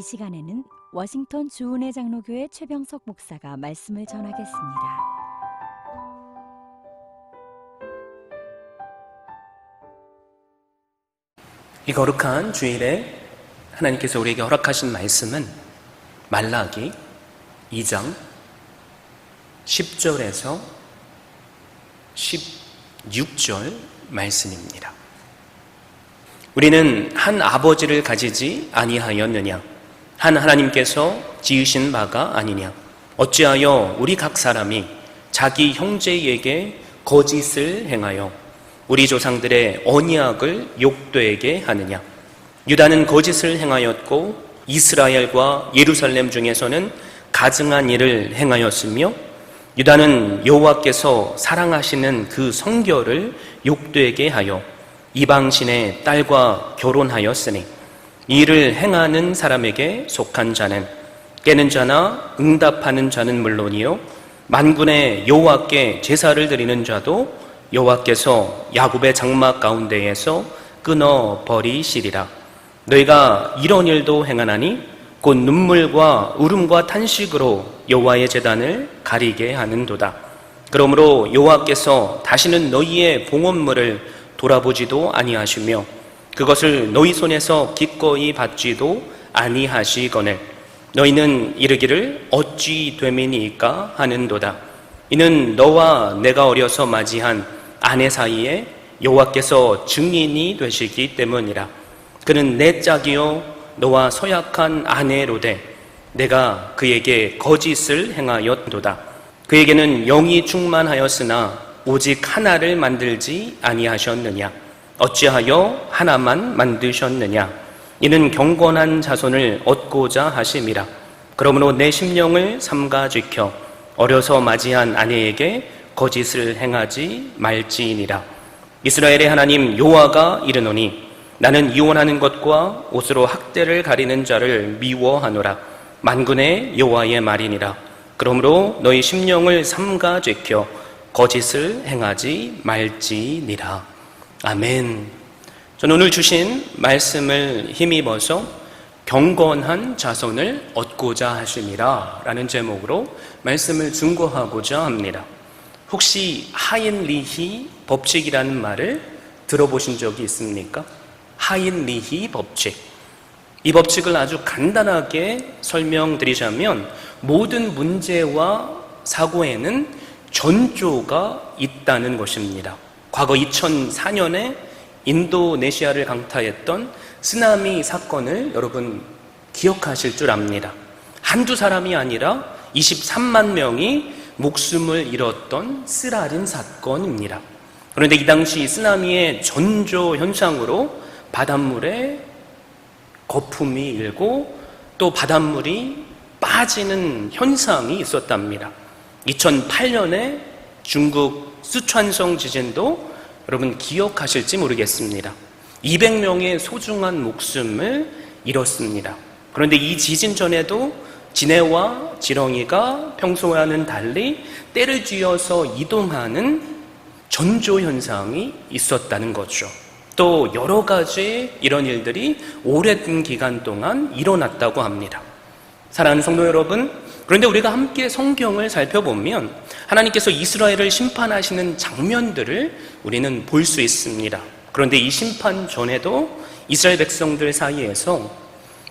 이 시간에는 워싱턴 주은혜 장로교회 최병석 목사가 말씀을 전하겠습니다. 이 거룩한 주일에 하나님께서 우리에게 허락하신 말씀은 말라기 2장 10절에서 16절 말씀입니다. 우리는 한 아버지를 가지지 아니하였느냐? 한 하나님께서 지으신 바가 아니냐? 어찌하여 우리 각 사람이 자기 형제에게 거짓을 행하여 우리 조상들의 언약을 욕되게 하느냐? 유다는 거짓을 행하였고 이스라엘과 예루살렘 중에서는 가증한 일을 행하였으며 유다는 여호와께서 사랑하시는 그 성결을 욕되게 하여 이방신의 딸과 결혼하였으니 이 일을 행하는 사람에게 속한 자는 깨는 자나 응답하는 자는 물론이요 만군의 여호와께 제사를 드리는 자도 여호와께서 야곱의 장막 가운데에서 끊어버리시리라. 너희가 이런 일도 행하나니 곧 눈물과 울음과 탄식으로 여호와의 제단을 가리게 하는도다. 그러므로 여호와께서 다시는 너희의 봉헌물을 돌아보지도 아니하시며 그것을 너희 손에서 기꺼이 받지도 아니하시거늘 너희는 이르기를 어찌 됨이니까 하는도다. 이는 너와 내가 어려서 맞이한 아내 사이에 여호와께서 증인이 되시기 때문이라. 그는 내 짝이요 너와 서약한 아내로되 내가 그에게 거짓을 행하였도다. 그에게는 영이 충만하였으나 오직 하나를 만들지 아니하셨느냐? 어찌하여 하나만 만드셨느냐? 이는 경건한 자손을 얻고자 하심이라. 그러므로 내 심령을 삼가 지켜 어려서 맞이한 아내에게 거짓을 행하지 말지니라. 이스라엘의 하나님 여호와가 이르노니 나는 이혼하는 것과 옷으로 학대를 가리는 자를 미워하노라. 만군의 여호와의 말이니라. 그러므로 너희 심령을 삼가 지켜 거짓을 행하지 말지니라. 아멘. 저는 오늘 주신 말씀을 힘입어서 경건한 자손을 얻고자 하심이라 라는 제목으로 말씀을 증거하고자 합니다. 혹시 하인리히 법칙이라는 말을 들어보신 적이 있습니까? 하인리히 법칙. 이 법칙을 아주 간단하게 설명드리자면 모든 문제와 사고에는 전조가 있다는 것입니다. 과거 2004년에 인도네시아를 강타했던 쓰나미 사건을 여러분 기억하실 줄 압니다. 한두 사람이 아니라 23만 명이 목숨을 잃었던 쓰라린 사건입니다. 그런데 이 당시 쓰나미의 전조 현상으로 바닷물에 거품이 일고 또 바닷물이 빠지는 현상이 있었답니다. 2008년에 중국 쓰촨성 지진도 여러분 기억하실지 모르겠습니다. 200명의 소중한 목숨을 잃었습니다. 그런데 이 지진 전에도 진해와 지렁이가 평소와는 달리 때를 쥐어서 이동하는 전조 현상이 있었다는 거죠. 또 여러 가지 이런 일들이 오랜 기간 동안 일어났다고 합니다. 사랑하는 성도 여러분, 그런데 우리가 함께 성경을 살펴보면 하나님께서 이스라엘을 심판하시는 장면들을 우리는 볼 수 있습니다. 그런데 이 심판 전에도 이스라엘 백성들 사이에서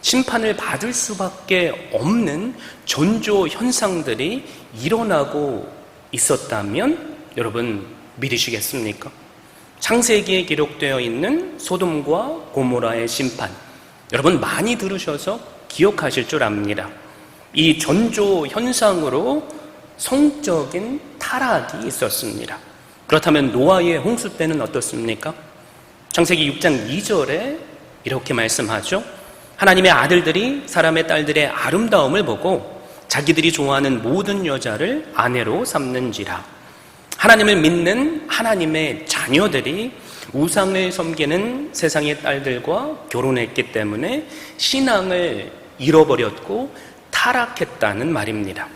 심판을 받을 수밖에 없는 전조 현상들이 일어나고 있었다면 여러분 믿으시겠습니까? 창세기에 기록되어 있는 소돔과 고모라의 심판, 여러분 많이 들으셔서 기억하실 줄 압니다. 이 전조 현상으로 성적인 타락이 있었습니다. 그렇다면 노아의 홍수 때는 어떻습니까? 창세기 6장 2절에 이렇게 말씀하죠. 하나님의 아들들이 사람의 딸들의 아름다움을 보고 자기들이 좋아하는 모든 여자를 아내로 삼는지라. 하나님을 믿는 하나님의 자녀들이 우상을 섬기는 세상의 딸들과 결혼했기 때문에 신앙을 잃어버렸고 타락했다는 말입니다.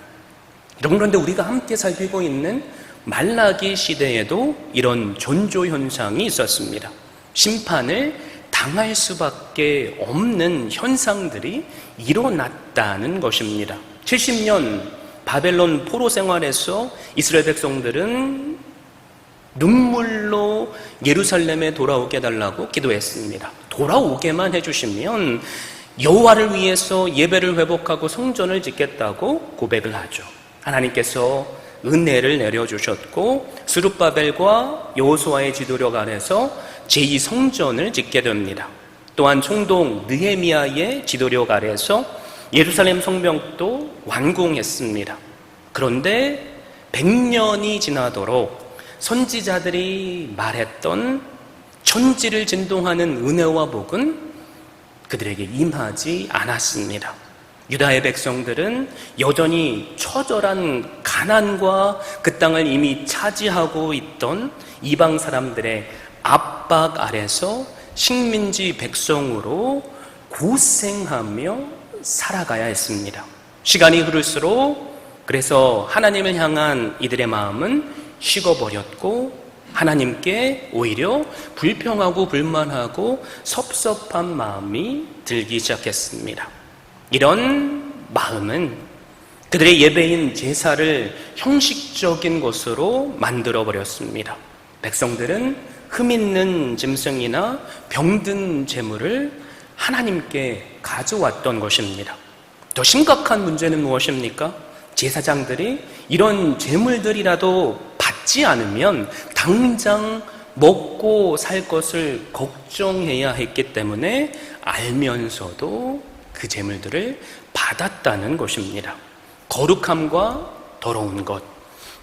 여러분, 그런데 우리가 함께 살피고 있는 말라기 시대에도 이런 전조 현상이 있었습니다. 심판을 당할 수밖에 없는 현상들이 일어났다는 것입니다. 70년 바벨론 포로 생활에서 이스라엘 백성들은 눈물로 예루살렘에 돌아오게 해달라고 기도했습니다. 돌아오게만 해주시면 여호와를 위해서 예배를 회복하고 성전을 짓겠다고 고백을 하죠. 하나님께서 은혜를 내려주셨고 스룹바벨과 여호수아의 지도력 아래서 제2성전을 짓게 됩니다. 또한 총독 느헤미야의 지도력 아래서 예루살렘 성벽도 완공했습니다. 그런데 100년이 지나도록 선지자들이 말했던 천지를 진동하는 은혜와 복은 그들에게 임하지 않았습니다. 유다의 백성들은 여전히 처절한 가난과 그 땅을 이미 차지하고 있던 이방 사람들의 압박 아래서 식민지 백성으로 고생하며 살아가야 했습니다. 시간이 흐를수록 그래서 하나님을 향한 이들의 마음은 식어버렸고 하나님께 오히려 불평하고 불만하고 섭섭한 마음이 들기 시작했습니다. 이런 마음은 그들의 예배인 제사를 형식적인 것으로 만들어버렸습니다. 백성들은 흠있는 짐승이나 병든 제물을 하나님께 가져왔던 것입니다. 더 심각한 문제는 무엇입니까? 제사장들이 이런 제물들이라도 받지 않으면 당장 먹고 살 것을 걱정해야 했기 때문에 알면서도 그 제물들을 받았다는 것입니다. 거룩함과 더러운 것,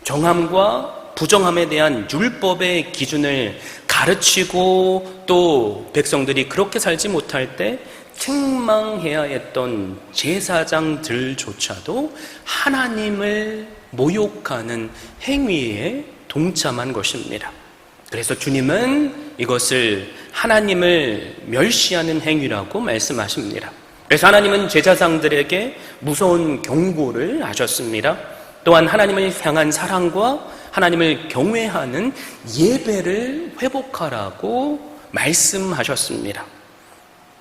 정함과 부정함에 대한 율법의 기준을 가르치고 또 백성들이 그렇게 살지 못할 때 책망해야 했던 제사장들조차도 하나님을 모욕하는 행위에 동참한 것입니다. 그래서 주님은 이것을 하나님을 멸시하는 행위라고 말씀하십니다. 그래서 하나님은 제사장들에게 무서운 경고를 하셨습니다. 또한 하나님을 향한 사랑과 하나님을 경외하는 예배를 회복하라고 말씀하셨습니다.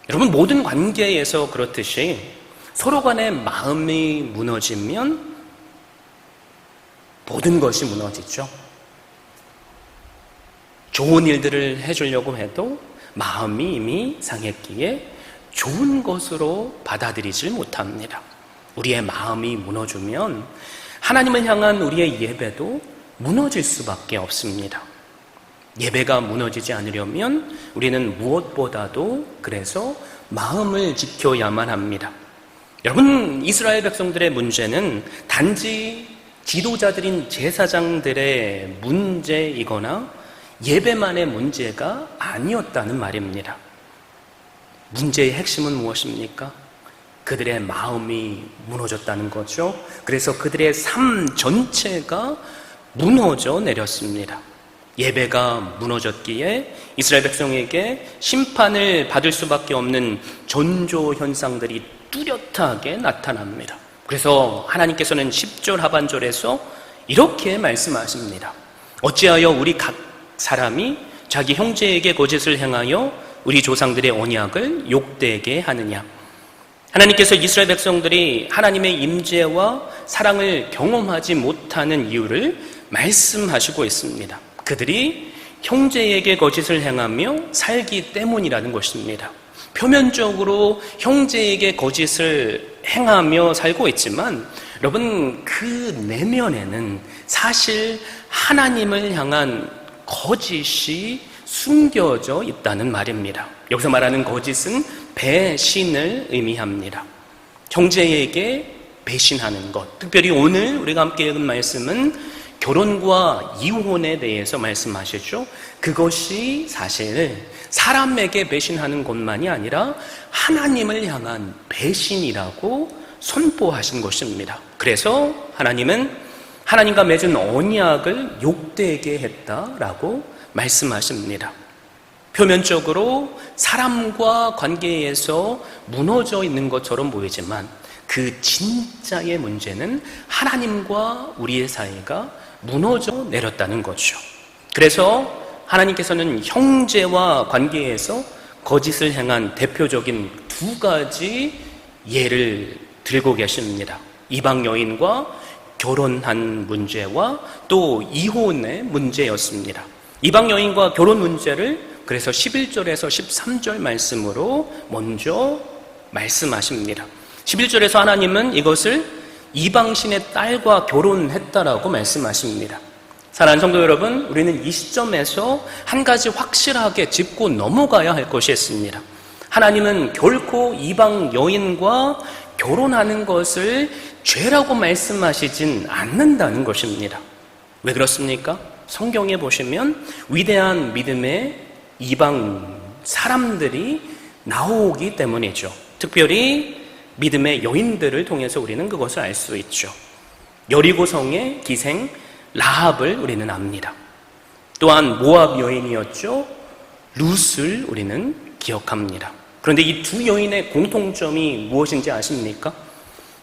여러분, 모든 관계에서 그렇듯이 서로 간의 마음이 무너지면 모든 것이 무너지죠. 좋은 일들을 해주려고 해도 마음이 이미 상했기에 좋은 것으로 받아들이질 못합니다. 우리의 마음이 무너지면 하나님을 향한 우리의 예배도 무너질 수밖에 없습니다. 예배가 무너지지 않으려면 우리는 무엇보다도 그래서 마음을 지켜야만 합니다. 여러분, 이스라엘 백성들의 문제는 단지 지도자들인 제사장들의 문제이거나 예배만의 문제가 아니었다는 말입니다. 문제의 핵심은 무엇입니까? 그들의 마음이 무너졌다는 거죠. 그래서 그들의 삶 전체가 무너져 내렸습니다. 예배가 무너졌기에 이스라엘 백성에게 심판을 받을 수밖에 없는 전조 현상들이 뚜렷하게 나타납니다. 그래서 하나님께서는 10절 하반절에서 이렇게 말씀하십니다. 어찌하여 우리 각 사람이 자기 형제에게 거짓을 행하여 우리 조상들의 언약을 욕되게 하느냐. 하나님께서 이스라엘 백성들이 하나님의 임재와 사랑을 경험하지 못하는 이유를 말씀하시고 있습니다. 그들이 형제에게 거짓을 행하며 살기 때문이라는 것입니다. 표면적으로 형제에게 거짓을 행하며 살고 있지만 여러분, 그 내면에는 사실 하나님을 향한 거짓이 숨겨져 있다는 말입니다. 여기서 말하는 거짓은 배신을 의미합니다. 형제에게 배신하는 것. 특별히 오늘 우리가 함께 읽은 말씀은 결혼과 이혼에 대해서 말씀하시죠. 그것이 사실 사람에게 배신하는 것만이 아니라 하나님을 향한 배신이라고 선포하신 것입니다. 그래서 하나님은 하나님과 맺은 언약을 욕되게 했다라고 말씀하십니다. 표면적으로 사람과 관계에서 무너져 있는 것처럼 보이지만 그 진짜의 문제는 하나님과 우리의 사이가 무너져 내렸다는 거죠. 그래서 하나님께서는 형제와 관계에서 거짓을 행한 대표적인 두 가지 예를 들고 계십니다. 이방 여인과 결혼한 문제와 또 이혼의 문제였습니다. 이방 여인과 결혼 문제를 그래서 11절에서 13절 말씀으로 먼저 말씀하십니다. 11절에서 하나님은 이것을 이방신의 딸과 결혼했다라고 말씀하십니다. 사랑하는 성도 여러분, 우리는 이 시점에서 한 가지 확실하게 짚고 넘어가야 할 것이 있습니다. 하나님은 결코 이방 여인과 결혼하는 것을 죄라고 말씀하시진 않는다는 것입니다. 왜 그렇습니까? 성경에 보시면 위대한 믿음의 이방 사람들이 나오기 때문이죠. 특별히 믿음의 여인들을 통해서 우리는 그것을 알 수 있죠. 여리고성의 기생 라합을 우리는 압니다. 또한 모압 여인이었죠. 룻을 우리는 기억합니다. 그런데 이 두 여인의 공통점이 무엇인지 아십니까?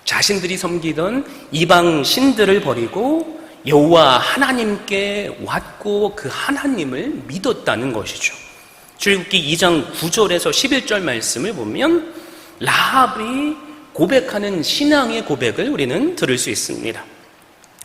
자신들이 섬기던 이방 신들을 버리고 여호와 하나님께 왔고 그 하나님을 믿었다는 것이죠. 출애굽기 2장 9절에서 11절 말씀을 보면 라합이 고백하는 신앙의 고백을 우리는 들을 수 있습니다.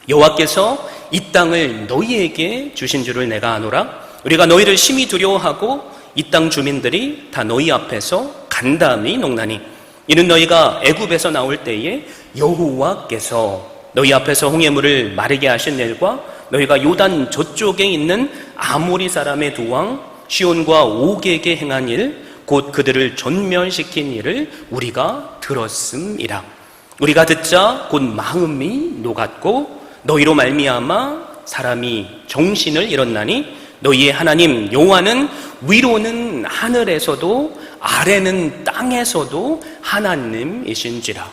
여호와께서 이 땅을 너희에게 주신 줄을 내가 아노라. 우리가 너희를 심히 두려워하고 이 땅 주민들이 다 너희 앞에서 간담이 녹나니 이는 너희가 애굽에서 나올 때에 여호와께서 너희 앞에서 홍해물을 마르게 하신 일과 너희가 요단 저쪽에 있는 아모리 사람의 두 왕 시온과 옥에게 행한 일 곧 그들을 전멸시킨 일을 우리가 들었음이라. 우리가 듣자 곧 마음이 녹았고 너희로 말미암아 사람이 정신을 잃었나니 너희의 하나님 여호와는 위로는 하늘에서도 아래는 땅에서도 하나님이신지라.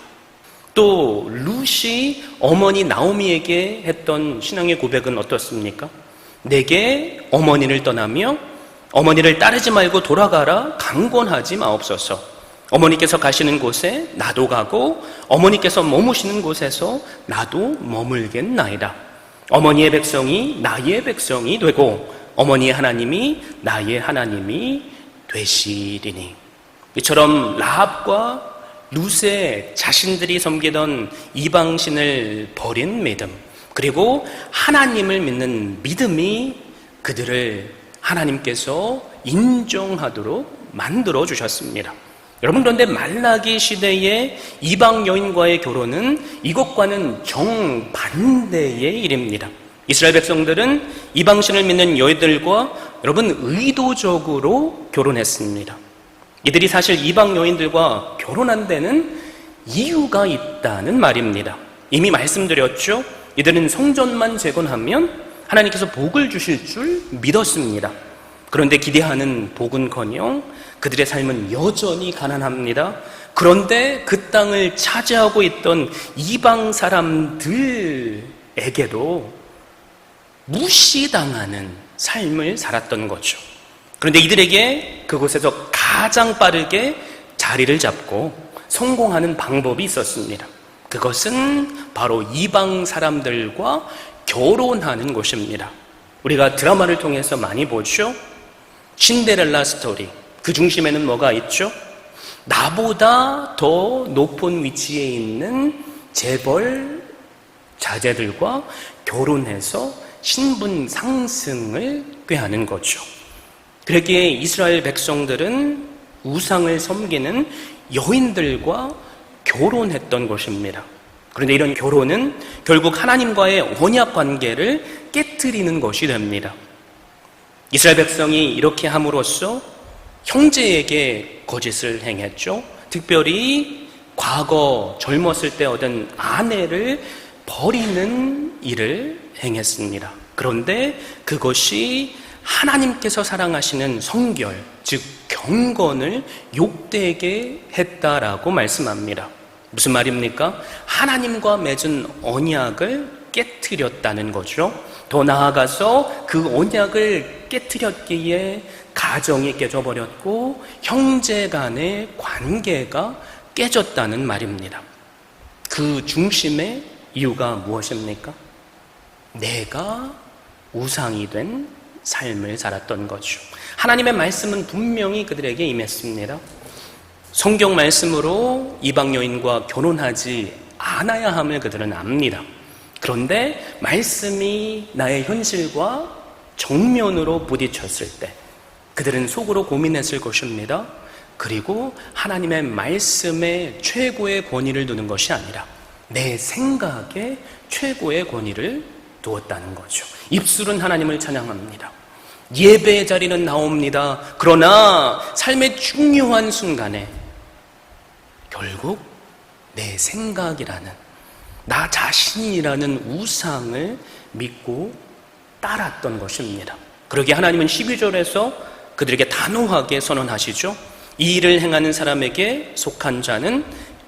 또 룻이 어머니 나오미에게 했던 신앙의 고백은 어떻습니까? 내게 어머니를 떠나며 어머니를 따르지 말고 돌아가라 강권하지 마옵소서. 어머니께서 가시는 곳에 나도 가고 어머니께서 머무시는 곳에서 나도 머물겠나이다. 어머니의 백성이 나의 백성이 되고 어머니의 하나님이 나의 하나님이 되시리니. 이처럼 라합과 룻의 자신들이 섬기던 이방신을 버린 믿음, 그리고 하나님을 믿는 믿음이 그들을 하나님께서 인정하도록 만들어 주셨습니다. 여러분, 그런데 말라기 시대의 이방 여인과의 결혼은 이것과는 정반대의 일입니다. 이스라엘 백성들은 이방신을 믿는 여인들과 여러분 의도적으로 결혼했습니다. 이들이 사실 이방 여인들과 결혼한 데는 이유가 있다는 말입니다. 이미 말씀드렸죠. 이들은 성전만 재건하면 하나님께서 복을 주실 줄 믿었습니다. 그런데 기대하는 복은커녕 그들의 삶은 여전히 가난합니다. 그런데 그 땅을 차지하고 있던 이방 사람들에게도 무시당하는 삶을 살았던 거죠. 그런데 이들에게 그곳에서 가장 빠르게 자리를 잡고 성공하는 방법이 있었습니다. 그것은 바로 이방 사람들과 결혼하는 것입니다. 우리가 드라마를 통해서 많이 보죠. 신데렐라 스토리. 그 중심에는 뭐가 있죠? 나보다 더 높은 위치에 있는 재벌 자제들과 결혼해서 신분 상승을 꾀하는 거죠. 그러기에 이스라엘 백성들은 우상을 섬기는 여인들과 결혼했던 것입니다. 그런데 이런 결혼은 결국 하나님과의 언약 관계를 깨트리는 것이 됩니다. 이스라엘 백성이 이렇게 함으로써 형제에게 거짓을 행했죠. 특별히 과거 젊었을 때 얻은 아내를 버리는 일을 행했습니다. 그런데 그것이 하나님께서 사랑하시는 성결, 즉 경건을 욕되게 했다라고 말씀합니다. 무슨 말입니까? 하나님과 맺은 언약을 깨트렸다는 거죠. 더 나아가서 그 언약을 깨트렸기에 가정이 깨져버렸고 형제 간의 관계가 깨졌다는 말입니다. 그 중심의 이유가 무엇입니까? 내가 우상이 된 삶을 살았던 거죠. 하나님의 말씀은 분명히 그들에게 임했습니다. 성경 말씀으로 이방 여인과 결혼하지 않아야 함을 그들은 압니다. 그런데 말씀이 나의 현실과 정면으로 부딪혔을 때 그들은 속으로 고민했을 것입니다. 그리고 하나님의 말씀에 최고의 권위를 두는 것이 아니라 내 생각에 최고의 권위를 두었다는 거죠. 입술은 하나님을 찬양합니다. 예배의 자리는 나옵니다. 그러나 삶의 중요한 순간에 결국 내 생각이라는, 나 자신이라는 우상을 믿고 따랐던 것입니다. 그러기에 하나님은 12절에서 그들에게 단호하게 선언하시죠. 이 일을 행하는 사람에게 속한 자는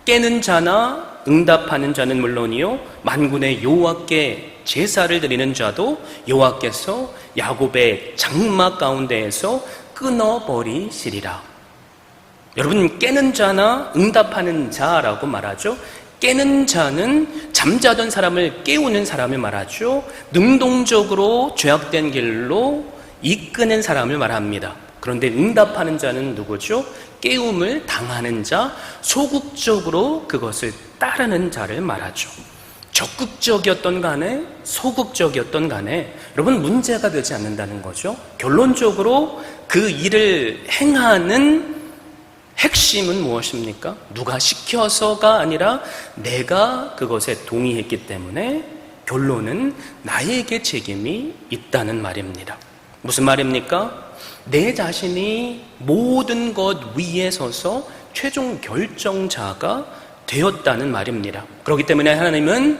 깨는 자나 응답하는 자는 물론이요 만군의 여호와께 제사를 드리는 자도 여호와께서 야곱의 장막 가운데에서 끊어버리시리라. 여러분, 깨는 자나 응답하는 자라고 말하죠. 깨는 자는 잠자던 사람을 깨우는 사람을 말하죠. 능동적으로 죄악된 길로 이끄는 사람을 말합니다. 그런데 응답하는 자는 누구죠? 깨움을 당하는 자, 소극적으로 그것을 따르는 자를 말하죠. 적극적이었던 간에 소극적이었던 간에 여러분 문제가 되지 않는다는 거죠. 결론적으로 그 일을 행하는 핵심은 무엇입니까? 누가 시켜서가 아니라 내가 그것에 동의했기 때문에 결론은 나에게 책임이 있다는 말입니다. 무슨 말입니까? 내 자신이 모든 것 위에 서서 최종 결정자가 되었다는 말입니다. 그렇기 때문에 하나님은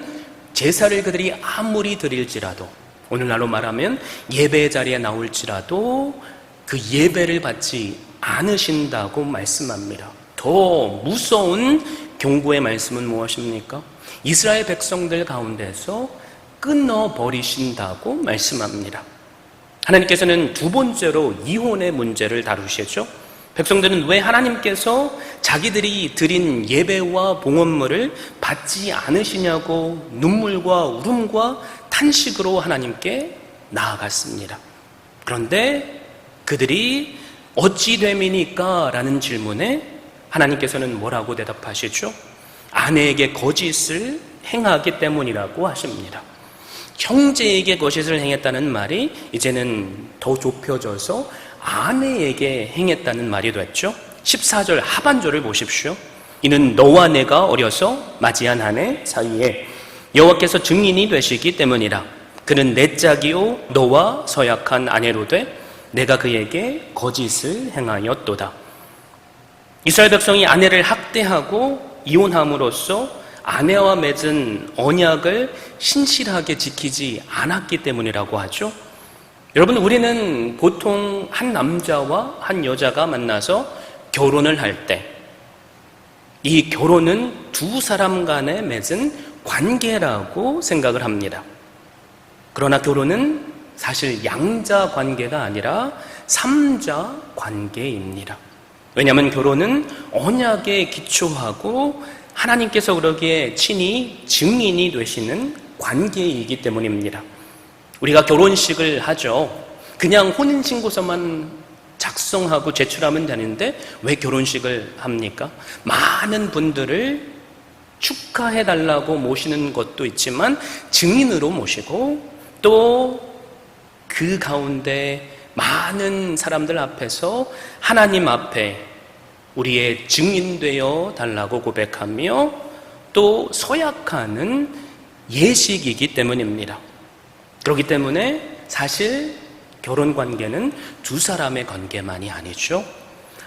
제사를 그들이 아무리 드릴지라도, 오늘날로 말하면 예배의 자리에 나올지라도 그 예배를 받지 않으신다고 말씀합니다. 더 무서운 경고의 말씀은 무엇입니까? 이스라엘 백성들 가운데서 끊어버리신다고 말씀합니다. 하나님께서는 두 번째로 이혼의 문제를 다루시죠. 백성들은 왜 하나님께서 자기들이 드린 예배와 봉헌물을 받지 않으시냐고 눈물과 울음과 탄식으로 하나님께 나아갔습니다. 그런데 그들이 어찌 됨이니까? 라는 질문에 하나님께서는 뭐라고 대답하시죠? 아내에게 거짓을 행하기 때문이라고 하십니다. 형제에게 거짓을 행했다는 말이 이제는 더 좁혀져서 아내에게 행했다는 말이 됐죠. 14절 하반절을 보십시오. 이는 너와 내가 어려서 맞이한 한 해 사이에 여호와께서 증인이 되시기 때문이라. 그는 내 짝이요 너와 서약한 아내로 돼 내가 그에게 거짓을 행하였도다. 이스라엘 백성이 아내를 학대하고 이혼함으로써 아내와 맺은 언약을 신실하게 지키지 않았기 때문이라고 하죠. 여러분, 우리는 보통 한 남자와 한 여자가 만나서 결혼을 할 때 이 결혼은 두 사람 간에 맺은 관계라고 생각을 합니다. 그러나 결혼은 사실 양자 관계가 아니라 삼자 관계입니다. 왜냐하면 결혼은 언약에 기초하고 하나님께서 그러기에 친히 증인이 되시는 관계이기 때문입니다. 우리가 결혼식을 하죠. 그냥 혼인신고서만 작성하고 제출하면 되는데 왜 결혼식을 합니까? 많은 분들을 축하해달라고 모시는 것도 있지만 증인으로 모시고 또 그 가운데 많은 사람들 앞에서 하나님 앞에 우리의 증인되어 달라고 고백하며 또 서약하는 예식이기 때문입니다. 그렇기 때문에 사실 결혼관계는 두 사람의 관계만이 아니죠.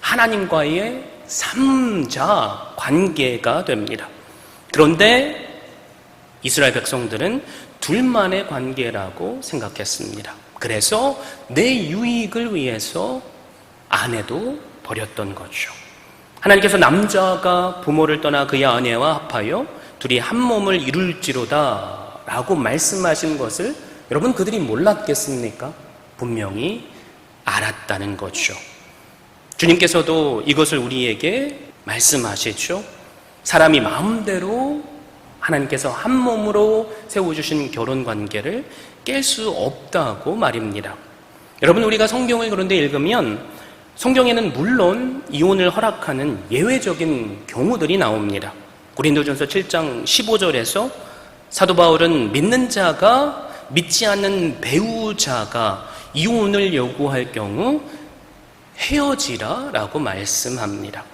하나님과의 삼자 관계가 됩니다. 그런데 이스라엘 백성들은 둘만의 관계라고 생각했습니다. 그래서 내 유익을 위해서 아내도 버렸던 거죠. 하나님께서 남자가 부모를 떠나 그의 아내와 합하여 둘이 한 몸을 이룰지로다 라고 말씀하신 것을 여러분 그들이 몰랐겠습니까? 분명히 알았다는 거죠. 주님께서도 이것을 우리에게 말씀하시죠. 사람이 마음대로 하나님께서 한 몸으로 세워주신 결혼관계를 깰 수 없다고 말입니다. 여러분, 우리가 성경을 그런데 읽으면 성경에는 물론 이혼을 허락하는 예외적인 경우들이 나옵니다. 고린도전서 7장 15절에서 사도 바울은 믿는 자가 믿지 않는 배우자가 이혼을 요구할 경우 헤어지라라고 말씀합니다.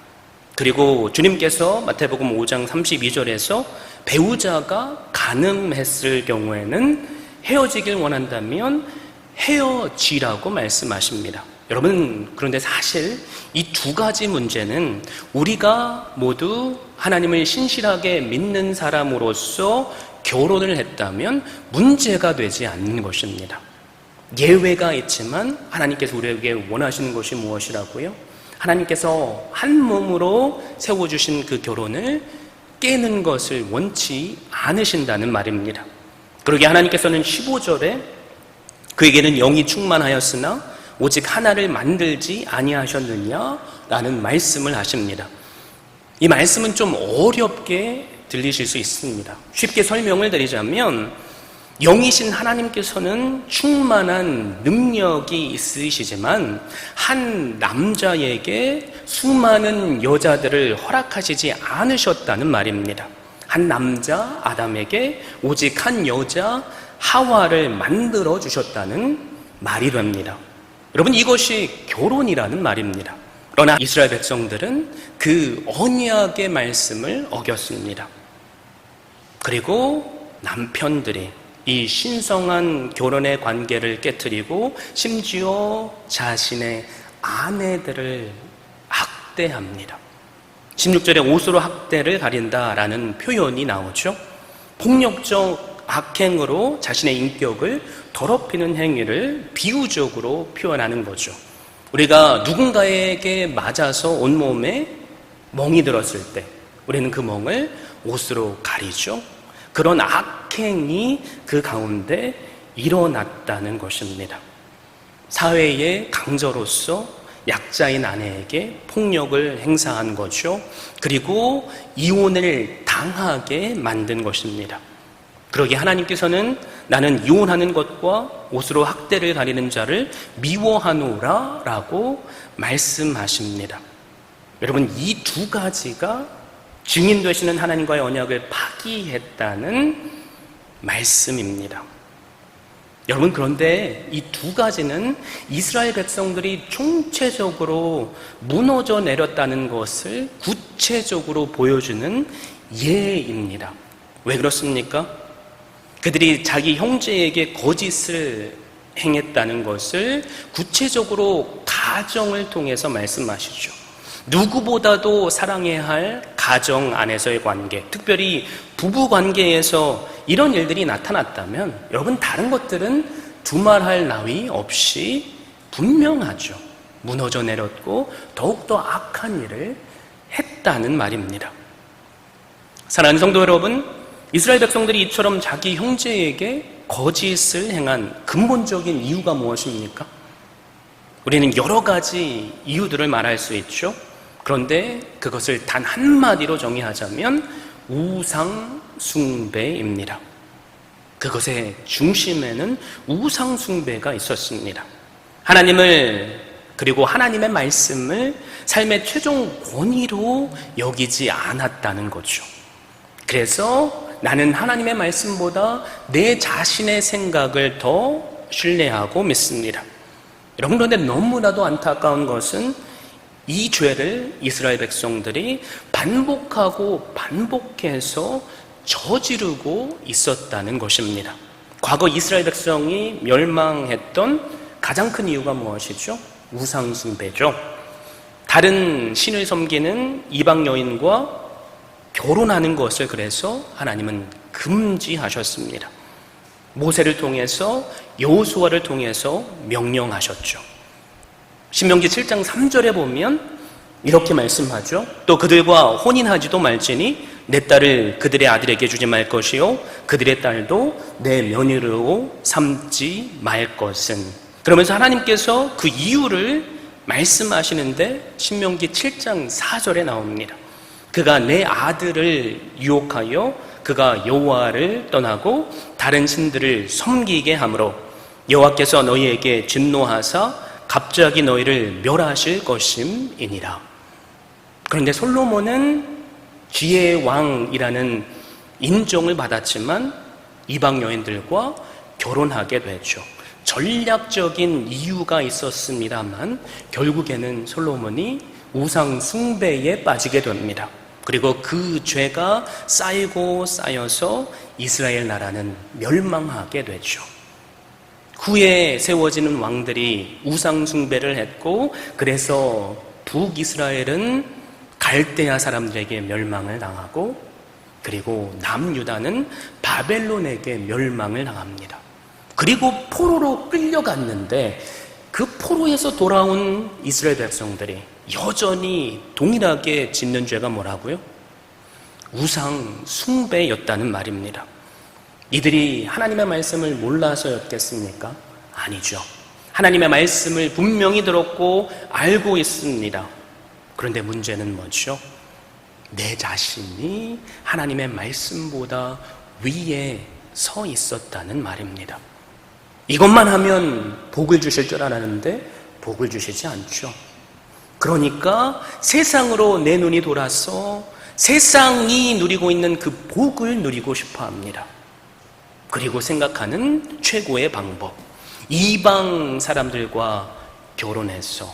그리고 주님께서 마태복음 5장 32절에서 배우자가 간음했을 경우에는 헤어지길 원한다면 헤어지라고 말씀하십니다. 여러분, 그런데 사실 이 두 가지 문제는 우리가 모두 하나님을 신실하게 믿는 사람으로서 결혼을 했다면 문제가 되지 않는 것입니다. 예외가 있지만 하나님께서 우리에게 원하시는 것이 무엇이라고요? 하나님께서 한 몸으로 세워주신 그 결혼을 깨는 것을 원치 않으신다는 말입니다. 그러게 하나님께서는 15절에 그에게는 영이 충만하였으나 오직 하나를 만들지 아니하셨느냐라는 말씀을 하십니다. 이 말씀은 좀 어렵게 들리실 수 있습니다. 쉽게 설명을 드리자면 영이신 하나님께서는 충만한 능력이 있으시지만 한 남자에게 수많은 여자들을 허락하시지 않으셨다는 말입니다. 한 남자 아담에게 오직 한 여자 하와를 만들어 주셨다는 말이 됩니다. 여러분, 이것이 결혼이라는 말입니다. 그러나 이스라엘 백성들은 그 언약의 말씀을 어겼습니다. 그리고 남편들이 이 신성한 결혼의 관계를 깨트리고 심지어 자신의 아내들을 학대합니다. 16절에 옷으로 학대를 가린다라는 표현이 나오죠. 폭력적 악행으로 자신의 인격을 더럽히는 행위를 비유적으로 표현하는 거죠. 우리가 누군가에게 맞아서 온몸에 멍이 들었을 때 우리는 그 멍을 옷으로 가리죠. 그런 악행이 그 가운데 일어났다는 것입니다. 사회의 강자로서 약자인 아내에게 폭력을 행사한 거죠. 그리고 이혼을 당하게 만든 것입니다. 그러기에 하나님께서는 나는 이혼하는 것과 옷으로 학대를 가리는 자를 미워하노라 라고 말씀하십니다. 여러분, 이 두 가지가 증인 되시는 하나님과의 언약을 파기했다는 말씀입니다. 여러분, 그런데 이 두 가지는 이스라엘 백성들이 총체적으로 무너져 내렸다는 것을 구체적으로 보여주는 예입니다. 왜 그렇습니까? 그들이 자기 형제에게 거짓을 행했다는 것을 구체적으로 가정을 통해서 말씀하시죠. 누구보다도 사랑해야 할 가정 안에서의 관계, 특별히 부부 관계에서 이런 일들이 나타났다면 여러분, 다른 것들은 두말할 나위 없이 분명하죠. 무너져 내렸고 더욱더 악한 일을 했다는 말입니다. 사랑하는 성도 여러분, 이스라엘 백성들이 이처럼 자기 형제에게 거짓을 행한 근본적인 이유가 무엇입니까? 우리는 여러 가지 이유들을 말할 수 있죠. 그런데 그것을 단 한마디로 정의하자면 우상숭배입니다. 그것의 중심에는 우상숭배가 있었습니다. 하나님을, 그리고 하나님의 말씀을 삶의 최종 권위로 여기지 않았다는 거죠. 그래서 나는 하나님의 말씀보다 내 자신의 생각을 더 신뢰하고 믿습니다. 여러분, 그런데 너무나도 안타까운 것은 이 죄를 이스라엘 백성들이 반복하고 반복해서 저지르고 있었다는 것입니다. 과거 이스라엘 백성이 멸망했던 가장 큰 이유가 무엇이죠? 우상숭배죠. 다른 신을 섬기는 이방 여인과 결혼하는 것을 그래서 하나님은 금지하셨습니다. 모세를 통해서, 여호수아를 통해서 명령하셨죠. 신명기 7장 3절에 보면 이렇게 말씀하죠. 또 그들과 혼인하지도 말지니 내 딸을 그들의 아들에게 주지 말 것이요 그들의 딸도 내 며느리로 삼지 말 것은. 그러면서 하나님께서 그 이유를 말씀하시는데 신명기 7장 4절에 나옵니다. 그가 내 아들을 유혹하여 그가 여호와를 떠나고 다른 신들을 섬기게 하므로 여호와께서 너희에게 진노하사 갑자기 너희를 멸하실 것임이니라. 그런데 솔로몬은 지혜의 왕이라는 인정을 받았지만 이방 여인들과 결혼하게 되죠. 전략적인 이유가 있었습니다만 결국에는 솔로몬이 우상 숭배에 빠지게 됩니다. 그리고 그 죄가 쌓이고 쌓여서 이스라엘 나라는 멸망하게 되죠. 후에 세워지는 왕들이 우상 숭배를 했고, 그래서 북이스라엘은 갈대아 사람들에게 멸망을 당하고, 그리고 남유다는 바벨론에게 멸망을 당합니다. 그리고 포로로 끌려갔는데 그 포로에서 돌아온 이스라엘 백성들이 여전히 동일하게 짓는 죄가 뭐라고요? 우상 숭배였다는 말입니다. 이들이 하나님의 말씀을 몰라서였겠습니까? 아니죠. 하나님의 말씀을 분명히 들었고 알고 있습니다. 그런데 문제는 뭐죠? 내 자신이 하나님의 말씀보다 위에 서 있었다는 말입니다. 이것만 하면 복을 주실 줄 알았는데 복을 주시지 않죠. 그러니까 세상으로 내 눈이 돌아서 세상이 누리고 있는 그 복을 누리고 싶어 합니다. 그리고 생각하는 최고의 방법, 이방 사람들과 결혼해서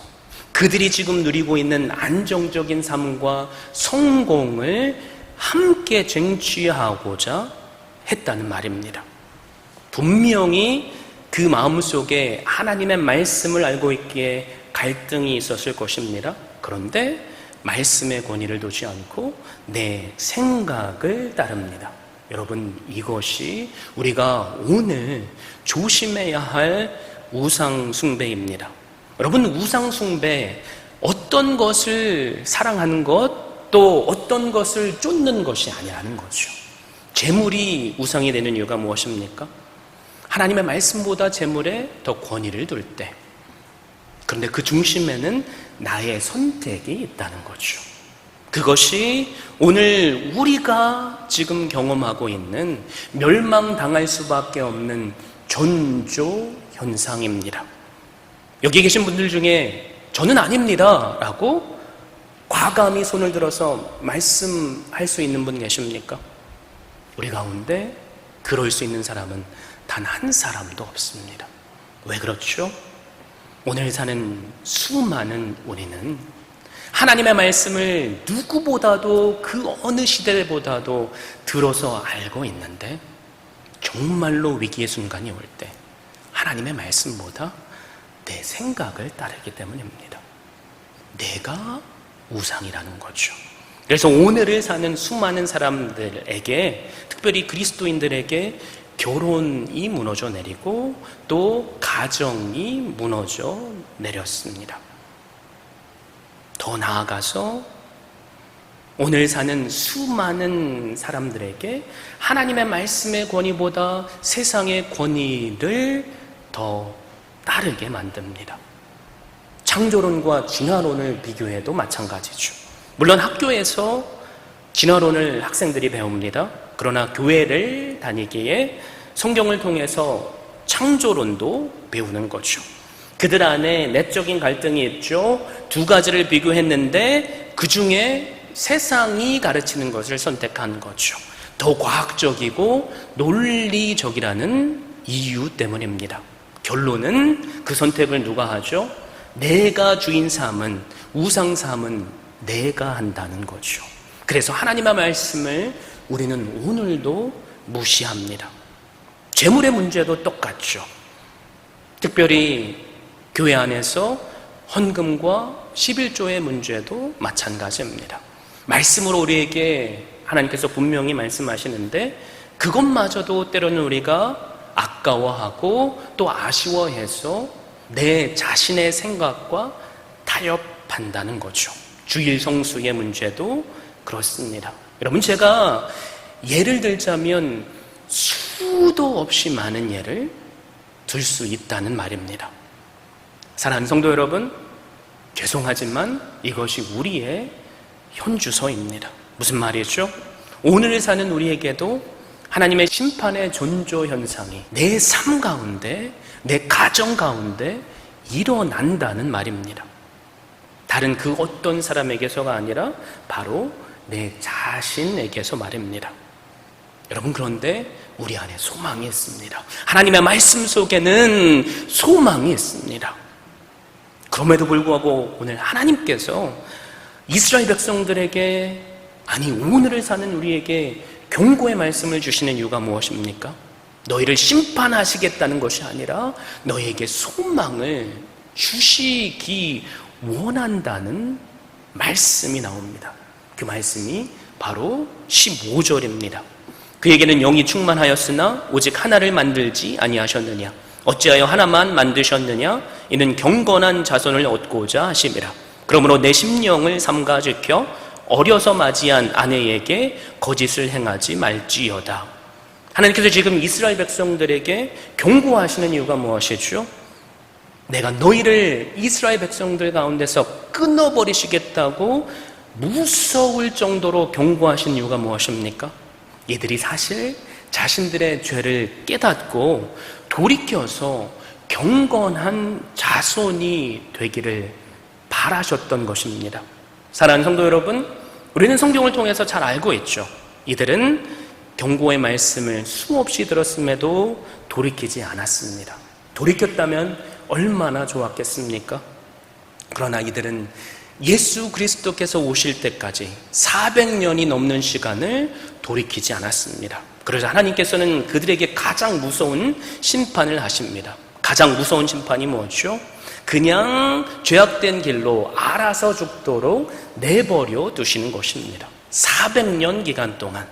그들이 지금 누리고 있는 안정적인 삶과 성공을 함께 쟁취하고자 했다는 말입니다. 분명히 그 마음속에 하나님의 말씀을 알고 있기에 갈등이 있었을 것입니다. 그런데 말씀의 권위를 두지 않고 내 생각을 따릅니다. 여러분, 이것이 우리가 오늘 조심해야 할 우상 숭배입니다. 여러분, 우상 숭배, 어떤 것을 사랑하는 것, 또 어떤 것을 쫓는 것이 아니라는 거죠. 재물이 우상이 되는 이유가 무엇입니까? 하나님의 말씀보다 재물에 더 권위를 둘 때. 그런데 그 중심에는 나의 선택이 있다는 거죠. 그것이 오늘 우리가 지금 경험하고 있는 멸망당할 수밖에 없는 전조 현상입니다. 여기 계신 분들 중에 저는 아닙니다 라고 과감히 손을 들어서 말씀할 수 있는 분 계십니까? 우리 가운데 그럴 수 있는 사람은 단 한 사람도 없습니다. 왜 그렇죠? 오늘 사는 수많은 우리는 하나님의 말씀을 누구보다도 그 어느 시대보다도 들어서 알고 있는데 정말로 위기의 순간이 올 때 하나님의 말씀보다 내 생각을 따르기 때문입니다. 내가 우상이라는 거죠. 그래서 오늘을 사는 수많은 사람들에게, 특별히 그리스도인들에게 결혼이 무너져 내리고 또 가정이 무너져 내렸습니다. 더 나아가서 오늘 사는 수많은 사람들에게 하나님의 말씀의 권위보다 세상의 권위를 더 따르게 만듭니다. 창조론과 진화론을 비교해도 마찬가지죠. 물론 학교에서 진화론을 학생들이 배웁니다. 그러나 교회를 다니기에 성경을 통해서 창조론도 배우는 거죠. 그들 안에 내적인 갈등이 있죠. 두 가지를 비교했는데 그 중에 세상이 가르치는 것을 선택한 거죠. 더 과학적이고 논리적이라는 이유 때문입니다. 결론은 그 선택을 누가 하죠? 내가 주인 삼은, 우상 삼은 내가 한다는 거죠. 그래서 하나님의 말씀을 우리는 오늘도 무시합니다. 재물의 문제도 똑같죠. 특별히 교회 안에서 헌금과 11조의 문제도 마찬가지입니다. 말씀으로 우리에게 하나님께서 분명히 말씀하시는데 그것마저도 때로는 우리가 아까워하고 또 아쉬워해서 내 자신의 생각과 타협한다는 거죠. 주일 성수의 문제도 그렇습니다. 여러분, 제가 예를 들자면 수도 없이 많은 예를 들 수 있다는 말입니다. 사랑하는 성도 여러분, 죄송하지만 이것이 우리의 현주소입니다. 무슨 말이죠? 오늘 사는 우리에게도 하나님의 심판의 존조 현상이 내 삶 가운데, 내 가정 가운데 일어난다는 말입니다. 다른 그 어떤 사람에게서가 아니라 바로 내 자신에게서 말입니다. 여러분, 그런데 우리 안에 소망이 있습니다. 하나님의 말씀 속에는 소망이 있습니다. 그럼에도 불구하고 오늘 하나님께서 이스라엘 백성들에게, 아니 오늘을 사는 우리에게 경고의 말씀을 주시는 이유가 무엇입니까? 너희를 심판하시겠다는 것이 아니라 너희에게 소망을 주시기 원한다는 말씀이 나옵니다. 그 말씀이 바로 15절입니다. 그에게는 영이 충만하였으나 오직 하나를 만들지 아니하셨느냐? 어찌하여 하나만 만드셨느냐? 이는 경건한 자손을 얻고자 하심이라. 그러므로 내 심령을 삼가 지켜 어려서 맞이한 아내에게 거짓을 행하지 말지어다. 하나님께서 지금 이스라엘 백성들에게 경고하시는 이유가 무엇이죠? 내가 너희를 이스라엘 백성들 가운데서 끊어버리시겠다고 무서울 정도로 경고하신 이유가 무엇입니까? 이들이 사실 자신들의 죄를 깨닫고 돌이켜서 경건한 자손이 되기를 바라셨던 것입니다. 사랑하는 성도 여러분, 우리는 성경을 통해서 잘 알고 있죠. 이들은 경고의 말씀을 수없이 들었음에도 돌이키지 않았습니다. 돌이켰다면 얼마나 좋았겠습니까? 그러나 이들은 예수 그리스도께서 오실 때까지 400년이 넘는 시간을 돌이키지 않았습니다. 그래서 하나님께서는 그들에게 가장 무서운 심판을 하십니다. 가장 무서운 심판이 뭐죠? 그냥 죄악된 길로 알아서 죽도록 내버려 두시는 것입니다. 400년 기간 동안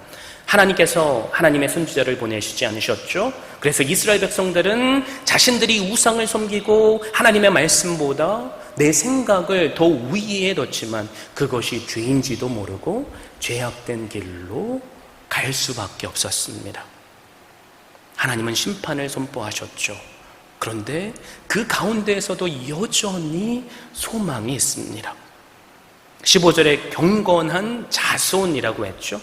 하나님께서 하나님의 선지자를 보내시지 않으셨죠? 그래서 이스라엘 백성들은 자신들이 우상을 섬기고 하나님의 말씀보다 내 생각을 더 위에 뒀지만 그것이 죄인지도 모르고 죄악된 길로 갈 수밖에 없었습니다. 하나님은 심판을 선포하셨죠. 그런데 그 가운데에서도 여전히 소망이 있습니다. 15절에 경건한 자손이라고 했죠.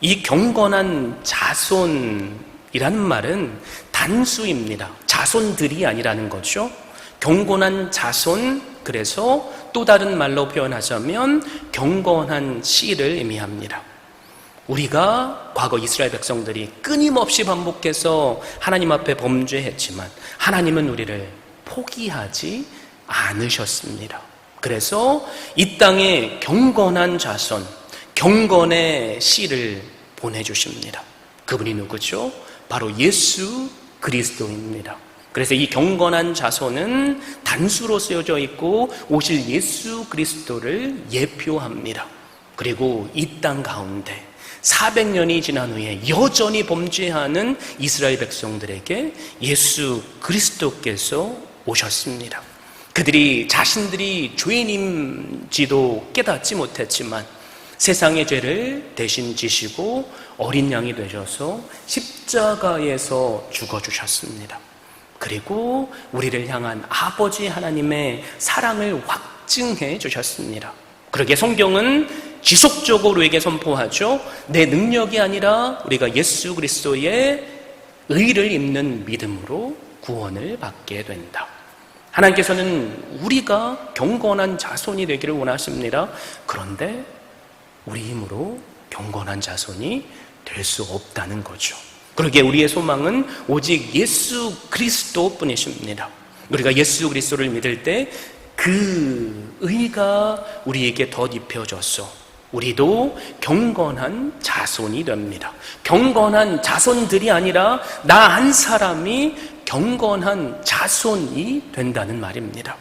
이 경건한 자손이라는 말은 단수입니다. 자손들이 아니라는 거죠. 경건한 자손, 그래서 또 다른 말로 표현하자면 경건한 씨를 의미합니다. 우리가 과거 이스라엘 백성들이 끊임없이 반복해서 하나님 앞에 범죄했지만 하나님은 우리를 포기하지 않으셨습니다. 그래서 이 땅에 경건한 자손, 경건의 씨를 보내주십니다. 그분이 누구죠? 바로 예수 그리스도입니다. 그래서 이 경건한 자손은 단수로 쓰여져 있고 오실 예수 그리스도를 예표합니다. 그리고 이 땅 가운데 400년이 지난 후에 여전히 범죄하는 이스라엘 백성들에게 예수 그리스도께서 오셨습니다. 그들이 자신들이 죄인인지도 깨닫지 못했지만 세상의 죄를 대신 지시고 어린 양이 되셔서 십자가에서 죽어주셨습니다. 그리고 우리를 향한 아버지 하나님의 사랑을 확증해 주셨습니다. 그러기에 성경은 지속적으로 우리에게 선포하죠. 내 능력이 아니라 우리가 예수 그리스도의 의를 입는 믿음으로 구원을 받게 된다. 하나님께서는 우리가 경건한 자손이 되기를 원하십니다. 그런데 우리 힘으로 경건한 자손이 될 수 없다는 거죠. 그러기에 우리의 소망은 오직 예수 그리스도 뿐이십니다. 우리가 예수 그리스도를 믿을 때 그 의가 우리에게 덧입혀져서 우리도 경건한 자손이 됩니다. 경건한 자손들이 아니라 나 한 사람이 경건한 자손이 된다는 말입니다.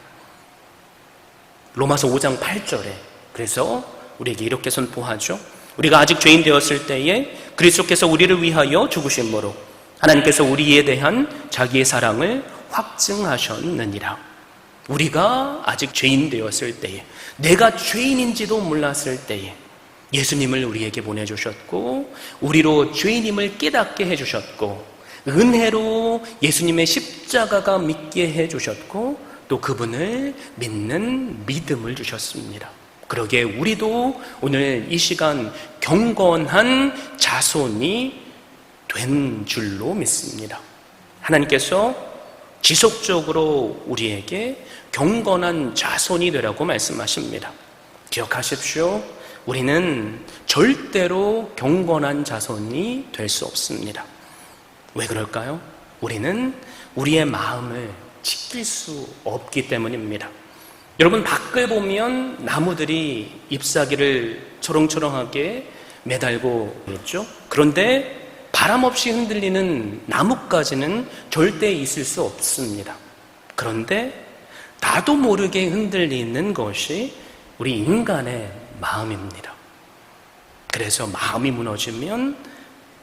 로마서 5장 8절에 그래서 우리에게 이렇게 선포하죠. 우리가 아직 죄인 되었을 때에 그리스도께서 우리를 위하여 죽으심으로 하나님께서 우리에 대한 자기의 사랑을 확증하셨느니라. 우리가 아직 죄인 되었을 때에, 내가 죄인인지도 몰랐을 때에 예수님을 우리에게 보내주셨고 우리로 죄인임을 깨닫게 해주셨고 은혜로 예수님의 십자가가 믿게 해주셨고 또 그분을 믿는 믿음을 주셨습니다. 그러기에 우리도 오늘 이 시간 경건한 자손이 된 줄로 믿습니다. 하나님께서 지속적으로 우리에게 경건한 자손이 되라고 말씀하십니다. 기억하십시오. 우리는 절대로 경건한 자손이 될 수 없습니다. 왜 그럴까요? 우리는 우리의 마음을 지킬 수 없기 때문입니다. 여러분, 밖을 보면 나무들이 잎사귀를 초롱초롱하게 매달고 있죠. 그런데 바람 없이 흔들리는 나뭇가지는 절대 있을 수 없습니다. 그런데 나도 모르게 흔들리는 것이 우리 인간의 마음입니다. 그래서 마음이 무너지면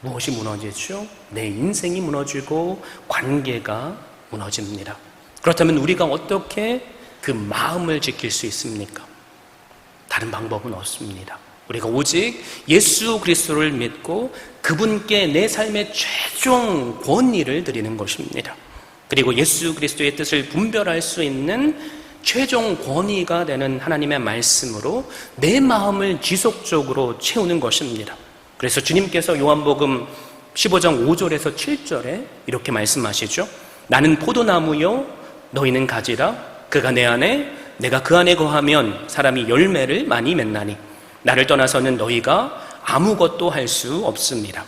무엇이 무너지죠? 내 인생이 무너지고 관계가 무너집니다. 그렇다면 우리가 어떻게 그 마음을 지킬 수 있습니까? 다른 방법은 없습니다. 우리가 오직 예수 그리스도를 믿고 그분께 내 삶의 최종 권위를 드리는 것입니다. 그리고 예수 그리스도의 뜻을 분별할 수 있는 최종 권위가 되는 하나님의 말씀으로 내 마음을 지속적으로 채우는 것입니다. 그래서 주님께서 요한복음 15장 5절에서 7절에 이렇게 말씀하시죠. 나는 포도나무요 너희는 가지라. 그가 내 안에 내가 그 안에 거하면 사람이 열매를 많이 맺나니 나를 떠나서는 너희가 아무것도 할 수 없습니다.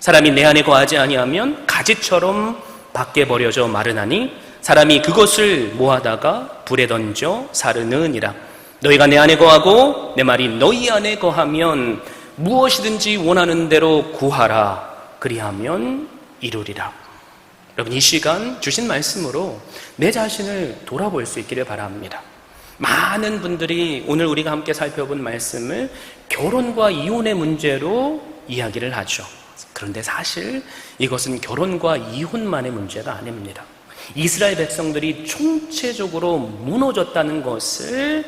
사람이 내 안에 거하지 아니하면 가지처럼 밖에 버려져 마르나니 사람이 그것을 모아다가 불에 던져 사르느니라. 너희가 내 안에 거하고 내 말이 너희 안에 거하면 무엇이든지 원하는 대로 구하라. 그리하면 이루리라. 여러분, 이 시간 주신 말씀으로 내 자신을 돌아볼 수 있기를 바랍니다. 많은 분들이 오늘 우리가 함께 살펴본 말씀을 결혼과 이혼의 문제로 이야기를 하죠. 그런데 사실 이것은 결혼과 이혼만의 문제가 아닙니다. 이스라엘 백성들이 총체적으로 무너졌다는 것을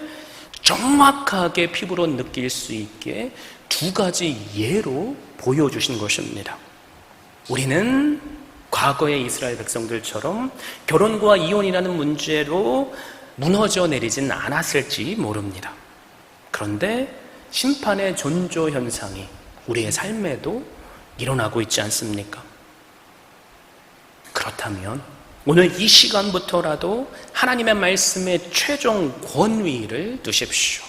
정확하게 피부로 느낄 수 있게 두 가지 예로 보여주신 것입니다. 우리는 과거의 이스라엘 백성들처럼 결혼과 이혼이라는 문제로 무너져 내리진 않았을지 모릅니다. 그런데 심판의 존조 현상이 우리의 삶에도 일어나고 있지 않습니까? 그렇다면 오늘 이 시간부터라도 하나님의 말씀의 최종 권위를 두십시오.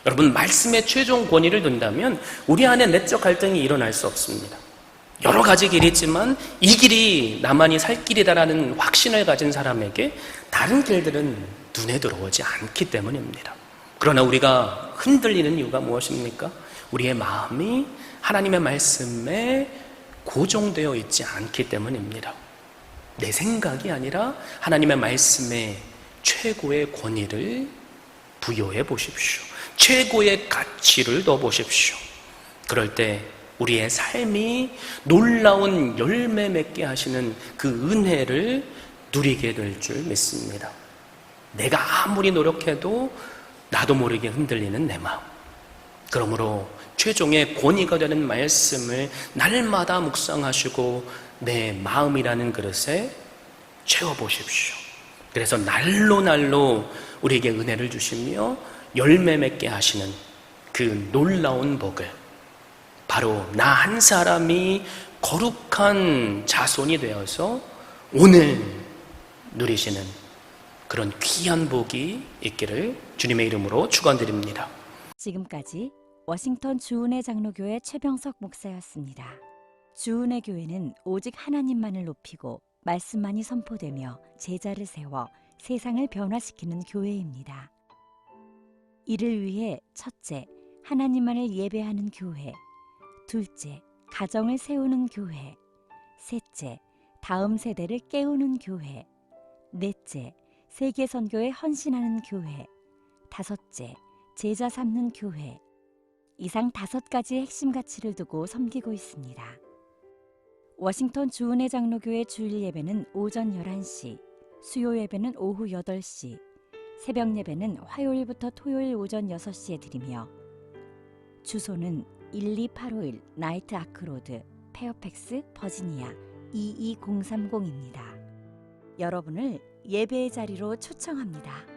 여러분, 말씀의 최종 권위를 둔다면 우리 안에 내적 갈등이 일어날 수 없습니다. 여러 가지 길이 있지만 이 길이 나만이 살 길이다라는 확신을 가진 사람에게 다른 길들은 눈에 들어오지 않기 때문입니다. 그러나 우리가 흔들리는 이유가 무엇입니까? 우리의 마음이 하나님의 말씀에 고정되어 있지 않기 때문입니다. 내 생각이 아니라 하나님의 말씀에 최고의 권위를 부여해 보십시오. 최고의 가치를 넣어 보십시오. 그럴 때 우리의 삶이 놀라운 열매 맺게 하시는 그 은혜를 누리게 될 줄 믿습니다. 내가 아무리 노력해도 나도 모르게 흔들리는 내 마음. 그러므로 최종의 권위가 되는 말씀을 날마다 묵상하시고 내 마음이라는 그릇에 채워보십시오. 그래서 날로 우리에게 은혜를 주시며 열매 맺게 하시는 그 놀라운 복을 바로 나 한 사람이 거룩한 자손이 되어서 오늘 누리시는 그런 귀한 복이 있기를 주님의 이름으로 축원드립니다. 지금까지 워싱턴 주은혜 장로교회 최병석 목사였습니다. 주은혜 교회는 오직 하나님만을 높이고 말씀만이 선포되며 제자를 세워 세상을 변화시키는 교회입니다. 이를 위해 첫째, 하나님만을 예배하는 교회, 둘째, 가정을 세우는 교회, 셋째, 다음 세대를 깨우는 교회, 넷째, 세계 선교에 헌신하는 교회, 다섯째, 제자 삼는 교회. 이상 5가지의 핵심 가치를 두고 섬기고 있습니다. 워싱턴 주은혜 장로교회 주일 예배는 오전 11시, 수요 예배는 오후 8시, 새벽 예배는 화요일부터 토요일 오전 6시에 드리며 주소는 12851 나이트 아크로드, 페어팩스, 버지니아 22030입니다. 여러분을 예배의 자리로 초청합니다.